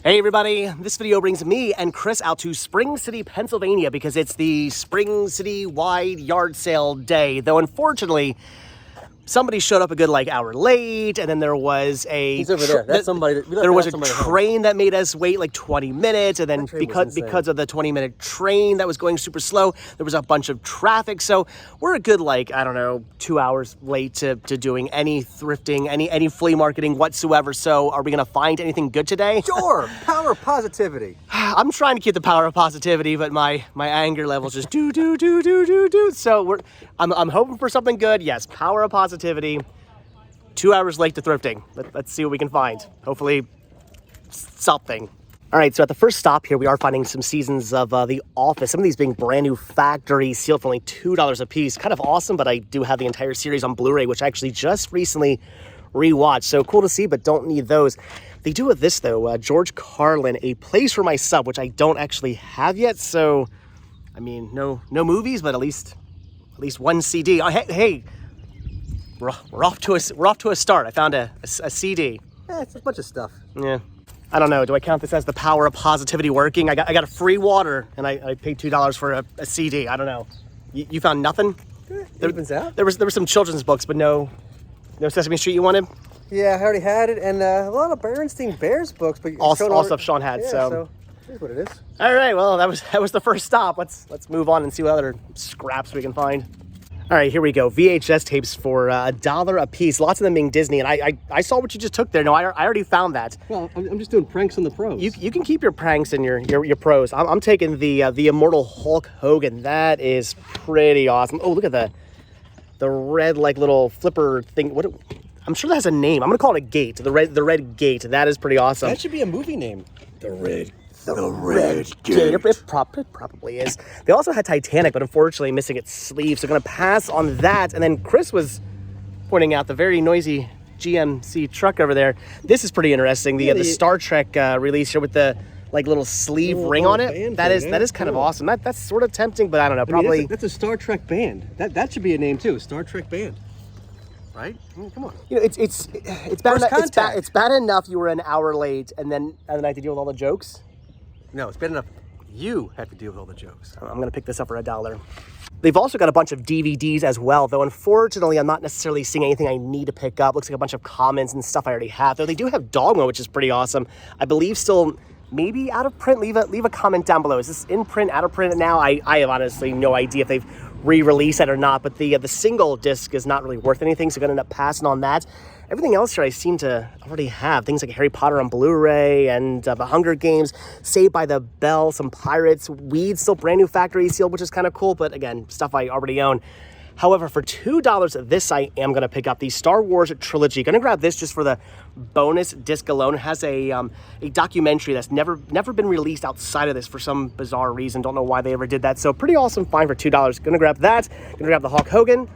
Hey everybody, this video brings me and Chris out to Spring City, Pennsylvania because it's the Spring City wide yard sale day. Though unfortunately, somebody showed up a good hour late, and then there was a He's over there. That's somebody. There was a train that made us wait like 20 minutes, and then because of the 20-minute train that was going super slow, there was a bunch of traffic. So we're a good I don't know, 2 hours late to doing any thrifting, any flea marketing whatsoever. So are we gonna find anything good today? Sure. Power of positivity. I'm trying to keep the power of positivity, but my anger levels just do. So I'm hoping for something good. Yes, power of positivity. 2 hours late to thrifting. Let's see what we can find. Hopefully something. All right, so at the first stop here, we are finding some seasons of The Office. Some of these being brand new factory sealed for only $2 a piece. Kind of awesome, but I do have the entire series on Blu-ray, which I actually just recently rewatched. So cool to see, but don't need those. They do with this though, George Carlin, A Place for My Sub, which I don't actually have yet. So, I mean, no movies, but at least one CD. Oh, hey. We're off to a start. I found a CD. Yeah, it's a bunch of stuff. Yeah, I don't know. Do I count this as the power of positivity working? I got a free water, and I paid $2 for a CD. I don't know. You found nothing? There was some children's books, but no Sesame Street you wanted? Yeah, I already had it, and a lot of Berenstain Bears books, but all stuff Sean had. Yeah, so here's what it is. All right. Well, that was the first stop. Let's move on and see what other scraps we can find. All right, here we go. VHS tapes for $1 a piece. Lots of them being Disney, and I saw what you just took there. No, I already found that. Well, I'm just doing pranks on the pros. You can keep your pranks and your pros. I'm taking the immortal Hulk Hogan. That is pretty awesome. Oh, look at the red little flipper thing. I'm sure that has a name. I'm gonna call it a gate. The red gate. That is pretty awesome. That should be a movie name. The red gate. It probably is. They also had Titanic, but unfortunately missing its sleeve. So going to pass on that. And then Chris was pointing out the very noisy GMC truck over there. This is pretty interesting. The Star Trek release here with the little sleeve ring on it. That is kind of awesome. That's sort of tempting, but I don't know. Probably that's a Star Trek band. That should be a name too. Star Trek band. Right? I mean, come on. It's bad. It's bad enough you were an hour late, and then I had to deal with all the jokes. No, it's bad enough you have to deal with all the jokes. I'm going to pick this up for $1. They've also got a bunch of DVDs as well, though unfortunately I'm not necessarily seeing anything I need to pick up. Looks like a bunch of comments and stuff I already have, though they do have Dogma, which is pretty awesome. I believe still maybe out of print. Leave a comment down below. Is this in print, out of print now? I have honestly no idea if they've re-released it or not, but the single disc is not really worth anything, so I'm going to end up passing on that. Everything else here I seem to already have. Things like Harry Potter on Blu-ray and The Hunger Games, Saved by the Bell, some Pirates, Weeds, still brand new factory sealed, which is kind of cool, but again, stuff I already own. However, for $2, this I am going to pick up, the Star Wars trilogy. Going to grab this just for the bonus disc alone. It has a documentary that's never been released outside of this for some bizarre reason. Don't know why they ever did that. So pretty awesome find for $2. Going to grab that. Going to grab the Hulk Hogan.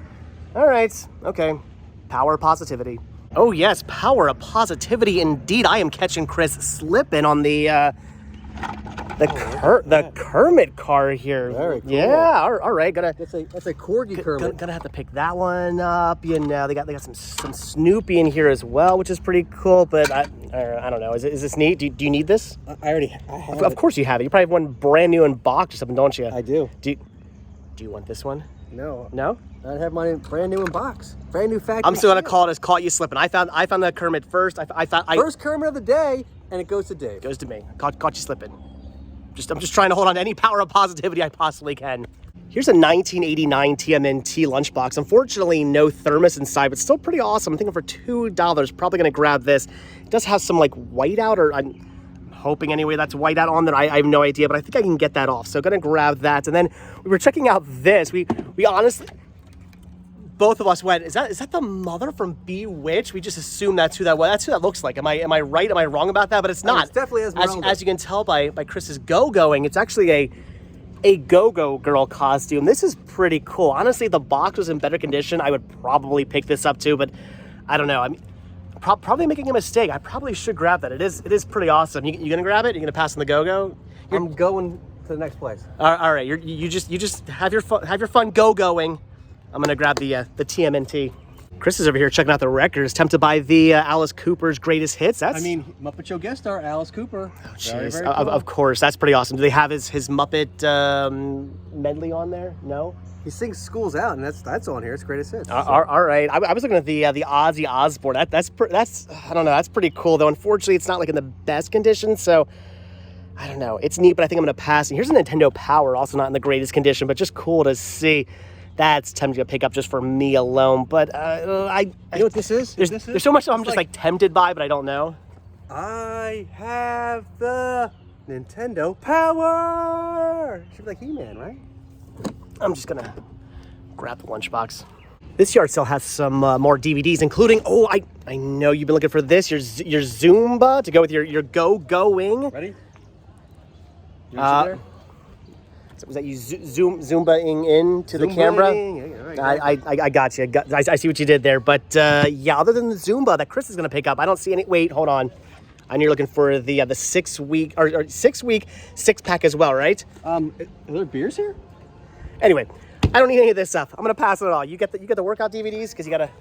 All right. Okay. Power of positivity. Oh yes, power of positivity indeed. I am catching Chris slipping on the Kermit car here. Very cool. Yeah, all right. That's a corgi Kermit. Gonna have to pick that one up. You know, they got some Snoopy in here as well, which is pretty cool. But I don't know. Is this neat? Do you need this? I have. Of course you have it. You probably have one brand new in box or something, don't you? I do. Do you want this one? No. No? I have mine brand new in box. Brand new factory. I'm still gonna call it as caught you slipping. I found the Kermit first. First Kermit of the day, and it goes to Dave. Goes to me. Caught you slipping. I'm just trying to hold on to any power of positivity I possibly can. Here's a 1989 TMNT lunchbox. Unfortunately, no thermos inside, but still pretty awesome. I'm thinking for $2, probably gonna grab this. It does have some whiteout, or I'm hoping anyway that's whiteout on there. I have no idea, but I think I can get that off. So gonna grab that. And then we were checking out this. We honestly, both of us went, is that the mother from Bewitched? We just assumed that's who that was. That's who that looks like. Am I right? Am I wrong about that? But it's not. It's definitely as you can tell by Chris's go-going, it's actually a go-go girl costume. This is pretty cool. Honestly, the box was in better condition. I would probably pick this up too, but I don't know. I'm probably making a mistake. I probably should grab that. It is pretty awesome. You gonna grab it? You gonna pass on the go-go? I'm going to the next place. All right. You just have your fun go-going. I'm gonna grab the TMNT. Chris is over here checking out the records. Tempted by the Alice Cooper's Greatest Hits. That's, I mean, Muppet Show guest star Alice Cooper. Oh, jeez. Of course, that's pretty awesome. Do they have his Muppet medley on there? No. He sings "School's Out," and that's on here. It's Greatest Hits. All right. I was looking at the Ozzy Osbourne. That's I don't know. That's pretty cool though. Unfortunately, it's not like in the best condition. So I don't know. It's neat, but I think I'm gonna pass. And here's a Nintendo Power, also not in the greatest condition, but just cool to see. That's tempting to pick up just for me alone. But you know what this is? There's so much I'm just like tempted by, but I don't know. I have the Nintendo Power. Should be like He-Man, right? I'm just gonna grab the lunchbox. This yard sale has some more DVDs, including, I know you've been looking for this, your Zumba to go with your going. Ready? Was that you Zumbaing into the camera? I got you. I see what you did there. But yeah, other than the Zumba that Chris is going to pick up, I don't see any. Wait, hold on. I know you're looking for the 6 week or 6 week 6-pack as well, right? Are there beers here? Anyway, I don't need any of this stuff. I'm going to pass it all. You get the workout DVDs because you got to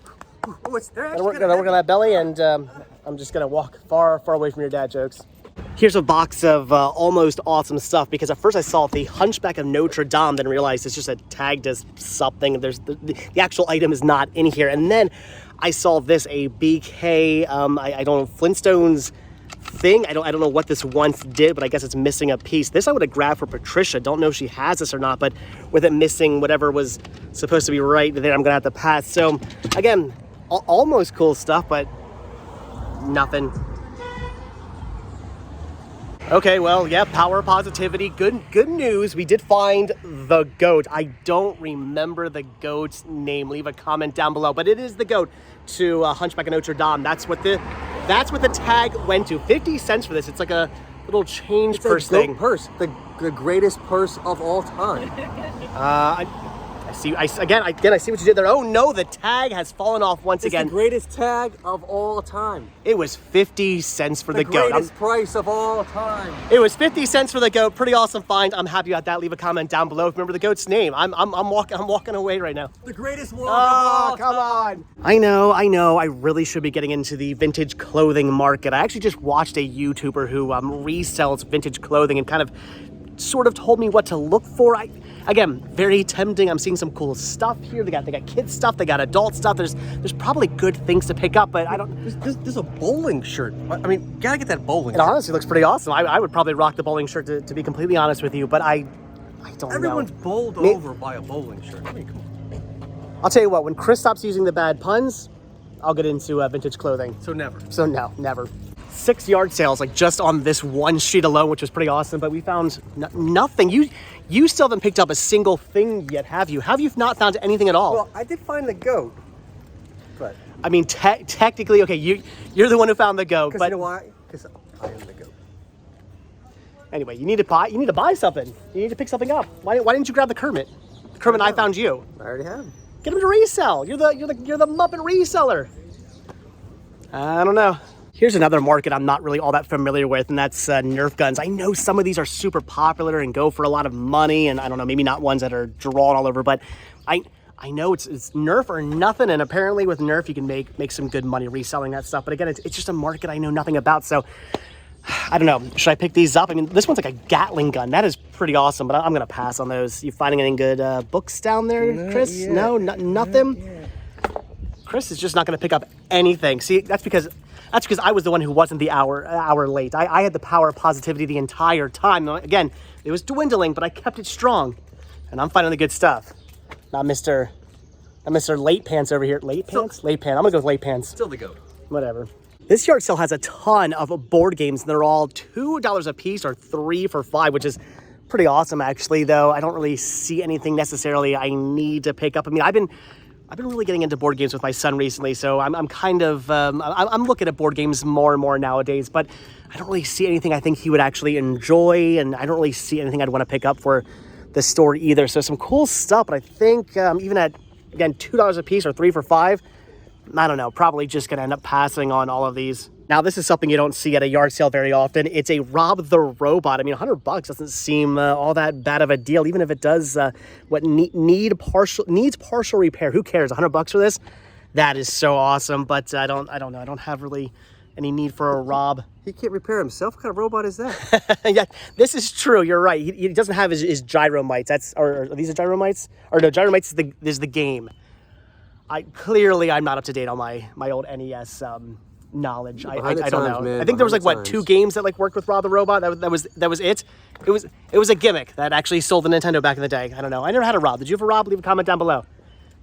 work on that belly, and I'm just going to walk far away from your dad jokes. Here's a box of almost awesome stuff, because at first I saw the Hunchback of Notre Dame, then realized it's just a tagged as something. There's the actual item is not in here. And then I saw this, a BK, I don't know, Flintstones thing. I don't know what this once did, but I guess it's missing a piece. This I would have grabbed for Patricia. Don't know if she has this or not, but with it missing whatever was supposed to be right there, I'm gonna have to pass. So again, almost cool stuff, but nothing. Okay, well, yeah, power, positivity, good news. We did find the goat. I don't remember the goat's name. Leave a comment down below, but it is the goat to Hunchback of Notre Dame. That's what the tag went to. 50 cents for this. It's like a little change purse thing. Purse, the greatest purse of all time. I see what you did there. Oh no, the tag has fallen off once again. It's the greatest tag of all time. It was 50 cents for the goat. The greatest price of all time. It was 50 cents for the goat. Pretty awesome find. I'm happy about that. Leave a comment down below. Remember the goat's name. I'm walking away right now. The greatest walk of all come on. I know. I really should be getting into the vintage clothing market. I actually just watched a YouTuber who resells vintage clothing and kind of sort of told me what to look for. Again, very tempting. I'm seeing some cool stuff here. They got kids stuff. They got adult stuff. There's probably good things to pick up, but I don't. There's a bowling shirt. I mean, gotta get that bowling shirt. It honestly looks pretty awesome. I would probably rock the bowling shirt to be completely honest with you, but I don't know. Everyone's bowled over by a bowling shirt. I mean, come on. I'll tell you what. When Chris stops using the bad puns, I'll get into vintage clothing. So never. So no, never. 6 yard sales, like just on this one street alone, which was pretty awesome, but we found nothing. You still haven't picked up a single thing yet, have you? Have you not found anything at all? Well, I did find the goat, but I mean, technically, okay, you're the one who found the goat, but you know why? Because I am the goat. Anyway, you need to buy something. You need to pick something up. Why didn't you grab the Kermit? The Kermit I found you. I already have. Get him to resell. You're the Muppet reseller. I don't know. Here's another market I'm not really all that familiar with, and that's Nerf guns. I know some of these are super popular and go for a lot of money, and I don't know, maybe not ones that are drawn all over, but I know it's Nerf or nothing, and apparently with Nerf you can make some good money reselling that stuff. But again, it's just a market I know nothing about, so I don't know. Should I pick these up? I mean, this one's like a Gatling gun. That is pretty awesome, but I'm gonna pass on those. You finding any good books down there, Chris? No, nothing. Chris is just not gonna pick up anything. See, that's because I was the one who wasn't the hour late. I had the power of positivity the entire time. Again, it was dwindling, but I kept it strong, and I'm finding the good stuff. Not Mr. Late Pants over here. Late Pants? Late Pants. I'm gonna go with Late Pants. Still the goat. Whatever. This yard sale has a ton of board games, and they're all $2 a piece or 3 for $5, which is pretty awesome, actually, though. I don't really see anything necessarily I need to pick up. I mean, I've been really getting into board games with my son recently, so I'm kind of, I'm looking at board games more and more nowadays, but I don't really see anything I think he would actually enjoy, and I don't really see anything I'd want to pick up for the store either. So some cool stuff, but I think even at, again, $2 a piece or 3 for $5, I don't know, probably just going to end up passing on all of these. Now, this is something you don't see at a yard sale very often. It's a Rob the Robot. I mean, $100 doesn't seem all that bad of a deal, even if it does needs partial repair. Who cares? $100 for this? That is so awesome, but I don't know. I don't have really any need for a Rob. He can't repair himself. What kind of robot is that? Yeah, this is true. You're right. He doesn't have his gyro mites. Are these are gyro mites? Or no, gyro mites is the game. I'm not up to date on my old NES knowledge. I don't know. Man, I think there was like what 2 games that like worked with Rob the Robot. That was it. It was a gimmick that actually sold the Nintendo back in the day. I don't know. I never had a Rob. Did you have a Rob? Leave a comment down below.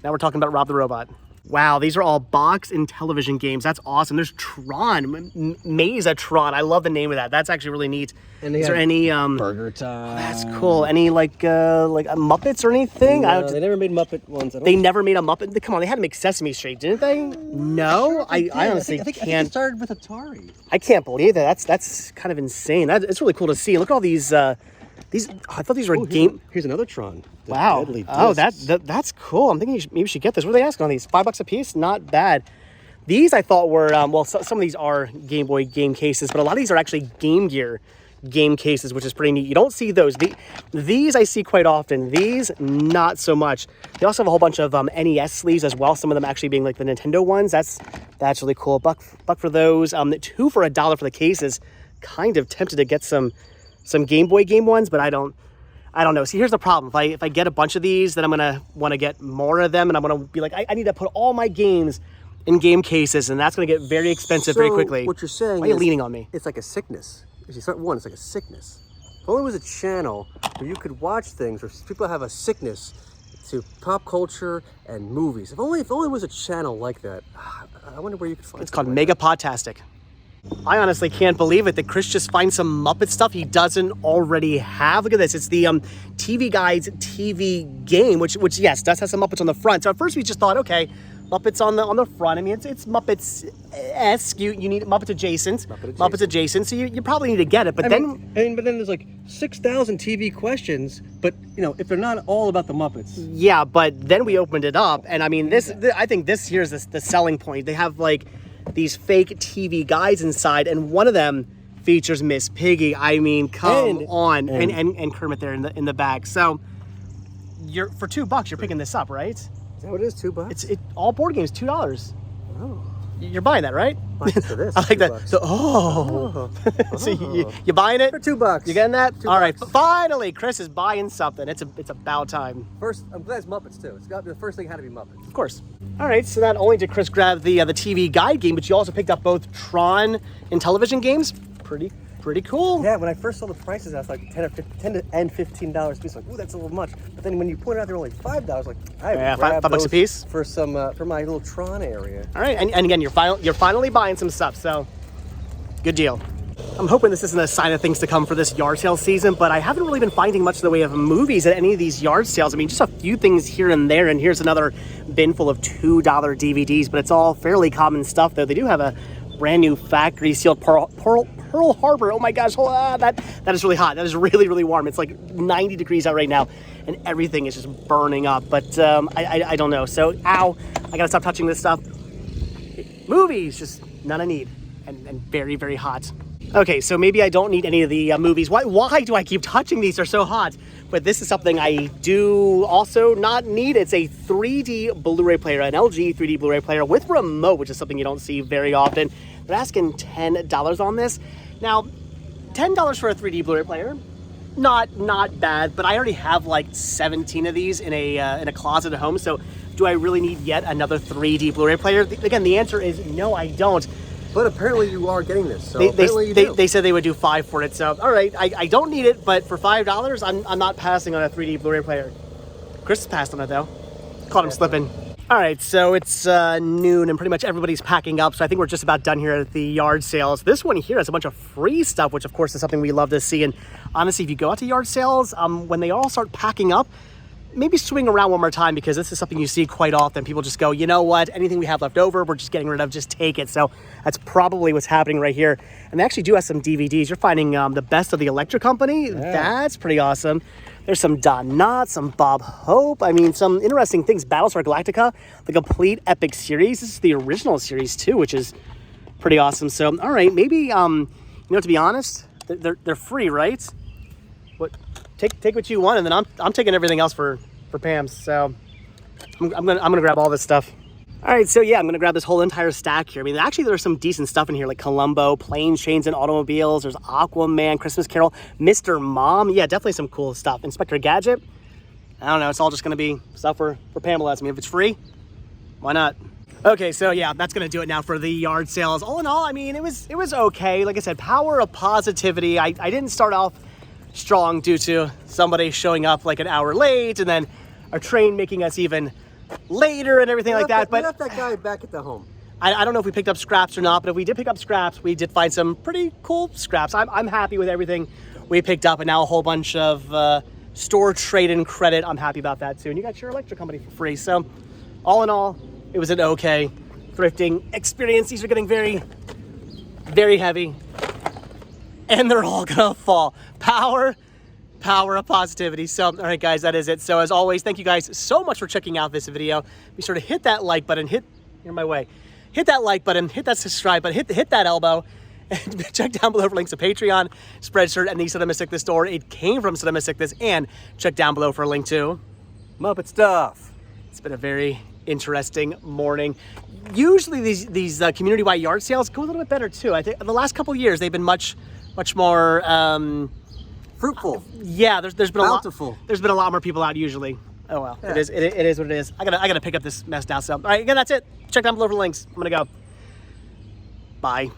Now we're talking about Rob the Robot. Wow, these are all box and television games. That's awesome. There's Tron, Mesa Tron. I love the name of that. That's actually really neat. And is there any Burger Time? That's cool. Any like Muppets or anything? No, they never made Muppet ones. They never made a Muppet. Come on, they had to make Sesame Street, didn't they? No, I honestly can't. I think it started with Atari. I can't believe that. That's kind of insane. It's really cool to see. Look at all these. I thought these were game. Here's another Tron. Wow. Oh, that's cool. I'm thinking maybe you should get this. What are they asking on these? $5 a piece? Not bad. These I thought were some of these are Game Boy game cases, but a lot of these are actually Game Gear game cases, which is pretty neat. You don't see those. These I see quite often. These not so much. They also have a whole bunch of NES sleeves as well. Some of them actually being like the Nintendo ones. That's really cool. Buck for those. 2 for $1 for the cases. Kind of tempted to get some Game Boy game ones, but I don't know. See, here's the problem. If I get a bunch of these, then I'm gonna want to get more of them, and I'm gonna be like, I need to put all my games in game cases, and that's gonna get very expensive very quickly. What you're saying? Why are you leaning on me? It's like a sickness. It's like a sickness. If only it was a channel where you could watch things, where people have a sickness to pop culture and movies. If only it was a channel like that. I wonder where you could find. It's called Mega Podtastic. I honestly can't believe it that Chris just finds some Muppet stuff he doesn't already have. Look at this. It's the TV Guide's TV game, which yes, does have some Muppets on the front. So at first we just thought, okay, Muppets on the front. I mean, it's Muppets-esque. You need Muppets adjacent. Muppets adjacent. So you probably need to get it. But then there's like 6,000 TV questions. But if they're not all about the Muppets. Yeah, but then we opened it up, and I mean, I think this here's the selling point. They have like these fake TV guides inside, and one of them features Miss Piggy. I mean, come on, and Kermit there in the back. So you're for $2, you're picking this up, right? Is that what it is? $2? It's all board games, $2. Oh. You're buying that, right? For this, I like that. So, so you buying it? For $2. You getting that? $2. All right. Finally, Chris is buying something. It's about time. First, I'm glad it's Muppets too. It's got the first thing had to be Muppets. Of course. All right. So not only did Chris grab the TV Guide game, but you also picked up both Tron and television games. Pretty cool. Yeah, when I first saw the prices, I was like $10 and $15 a piece. Like, ooh, that's a little much. But then when you pointed out they're only $5, like I grabbed $5 a piece for some for my little Tron area. All right, and again, you're finally buying some stuff, so good deal. I'm hoping this isn't a sign of things to come for this yard sale season, but I haven't really been finding much in the way of movies at any of these yard sales. I mean, just a few things here and there, and here's another bin full of $2 DVDs, but it's all fairly common stuff, though. They do have a brand new factory sealed Pearl Harbor. Oh my gosh, that is really hot. That is really, really warm. It's like 90 degrees out right now, and everything is just burning up. But I don't know. So, I gotta stop touching this stuff. Movies, just none I need, and very, very hot. Okay, so maybe I don't need any of the movies. Why do I keep touching these? They're so hot. But this is something I do also not need. It's a 3D Blu-ray player, an LG 3D Blu-ray player with remote, which is something you don't see very often. They're asking $10 on this. Now, $10 for a 3D Blu-ray player, not bad, but I already have like 17 of these in a closet at home, so do I really need yet another 3D Blu-ray player? Again, the answer is no, I don't. But apparently you are getting this, so apparently you do. They said they would do $5 for it, so all right, I don't need it, but for $5, I'm not passing on a 3D Blu-ray player. Chris passed on it though. Caught him slipping. All right, so it's noon and pretty much everybody's packing up, so I think we're just about done here at the yard sales. This one here has a bunch of free stuff, which of course is something we love to see. And honestly, if you go out to yard sales, when they all start packing up, maybe swing around one more time, because this is something you see quite often. People just go, you know what, anything we have left over, we're just getting rid of, just take it. So that's probably what's happening right here. And they actually do have some DVDs. You're finding the best of the Electric Company. Yeah. That's pretty awesome. There's some Don Knotts, some Bob Hope. I mean, some interesting things. Battlestar Galactica, the complete epic series. This is the original series too, which is pretty awesome. So, all right, maybe, to be honest, they're free, right? What? Take what you want, and then I'm taking everything else for Pam's. So I'm gonna grab all this stuff. All right, so yeah, I'm gonna grab this whole entire stack here. I mean, actually there's some decent stuff in here, like Columbo, Planes, Chains, and Automobiles. There's Aquaman, Christmas Carol, Mr. Mom. Yeah, definitely some cool stuff. Inspector Gadget. I don't know, it's all just gonna be stuff for Pamela. I mean, if it's free, why not? Okay, so yeah, that's gonna do it now for the yard sales. All in all, I mean, it was okay. Like I said, power of positivity. I didn't start off strong due to somebody showing up like an hour late, and then our train making us even later and everything like that. But left that guy back at the home. I don't know if we picked up scraps or not, but if we did pick up scraps, we did find some pretty cool scraps. I'm happy with everything we picked up, and now a whole bunch of store trade-in credit. I'm happy about that too. And you got your electric company for free. So all in all, it was an okay thrifting experience. These are getting very, very heavy, and they're all gonna fall. Power of positivity. So, all right, guys, that is it. So as always, thank you guys so much for checking out this video. Be sure to hit that like button, hit that like button, hit that subscribe button, hit that elbow, and check down below for links to Patreon, Spreadshirt, and the Cinematic This store. It came from Cinematic This, and check down below for a link to Muppet stuff. It's been a very interesting morning. Usually these community-wide yard sales go a little bit better too. I think the last couple of years they've been much more Fruitful. Yeah, there's been bountiful. a lot. There's been a lot more people out usually. Oh well, yeah. It is what it is. I gotta pick up this mess now. So all right, again, that's it. Check down below for links. I'm gonna go. Bye.